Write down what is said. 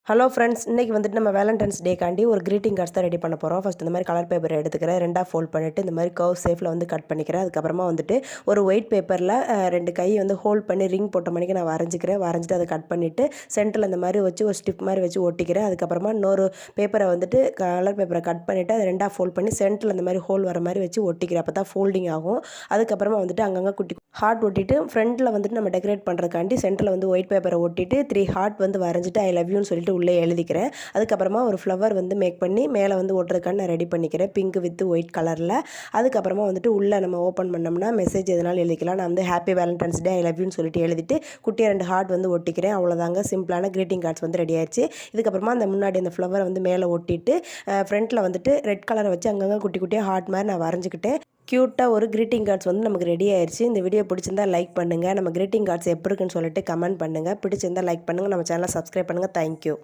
Hello friends, இன்றைக்கி வந்துட்டு நம்ம வேலண்டைன்ஸ் டேக்காண்டி ஒரு க்ரீட்டிங் கார்ட்ஸ் தான் ரெடி பண்ண போகிறோம். ஃபஸ்ட் இந்த மாதிரி கலர் பேப்பர் எடுத்துக்கிறேன், ரெண்டாக ஃபோல்ட் பண்ணிவிட்டு இந்த மாதிரி கர்வ் ஷேப்பில் வந்து கட் பண்ணிக்கிறேன். அதுக்கப்புறமா வந்துட்டு ஒரு ஒயிட் பேப்பரில் ரெண்டு கை வந்து ஹோல்ட் பண்ணி ரிங் போட்ட மணிக்கு நான் வரைஞ்சிட்டு அதை கட் பண்ணிவிட்டு சென்டரில் இந்த மாதிரி வச்சு ஒரு ஸ்டிப் மாதிரி வச்சு ஒட்டிக்கிறேன். அதுக்கப்புறமா இன்னொரு பேப்பரை வந்துட்டு கலர் பேப்பரை கட் பண்ணிவிட்டு அதை ரெண்டாக ஃபோல்ட் பண்ணி சென்டரில் இந்த மாதிரி ஹோல் வர மாதிரி வச்சு ஒட்டிக்கிறேன். அப்போ தான் ஃபோல்டிங் ஆகும். அதுக்கப்புறமா வந்துட்டு அங்கங்கே குட்டி ஹார்ட் ஒட்டிட்டு ஃப்ரண்ட்டில் வந்துட்டு நம்ம டெக்கரேட் பண்ணுறதுக்காண்டி சென்டரில் வந்து ஒயிட் பேப்பரை ஒட்டிட்டு 3 ஹார்ட் வந்து வரைஞ்சிட்டு ஐ லவ் யூன்னு சொல்லிட்டு உள்ளே எழுதிக்கிறேன். அதுக்கப்புறமா ஒரு ஃப்ளவர் வந்து மேக் பண்ணி மேலே வந்து ஒட்டுறதுக்கான நான் ரெடி பண்ணிக்கிறேன், பிங்க் வித் ஒயிட் கலரில். அதுக்கப்புறமா வந்துட்டு உள்ளே நம்ம ஓப்பன் பண்ணோம்னா மெசேஜ் எதனாலும் எழுதிக்கலாம். நான் வந்து happy Valentine's day I love யூன்னு சொல்லிட்டு எழுதிட்டு குட்டியாக 2 ஹார்ட் வந்து ஒட்டிக்கிறேன். அவ்வளோதாங்க, சிம்பிளான க்ரீட்டிங் கார்ட்ஸ் வந்து ரெடி ஆயிடுச்சு. இதுக்கப்புறமா அந்த முன்னாடி அந்த ஃப்ளவரை வந்து மேலே ஒட்டிட்டு ஃப்ரண்ட்டில் வந்துட்டு ரெட் கலரை வச்சு அங்கங்கே குட்டி குட்டியாக ஹார்ட் மாதிரி நான் வரைஞ்சிக்கிட்டேன். க்யூட்டாக ஒரு க்ரீட்டிங் கார்ட்ஸ் வந்து நமக்கு ரெடி ஆயிடுச்சு. இந்த வீடியோ பிடிச்சிருந்தா லைக் பண்ணுங்கள். நம்ம க்ரீட்டிங் கார்ட்ஸ் எப்படி இருக்குன்னு சொல்லிட்டு கமெண்ட் பண்ணுங்கள். பிடிச்சிருந்தா லைக் பண்ணுங்கள். நம்ம சேனலை சப்ஸ்கிரைப் பண்ணுங்கள். தேங்க்யூ.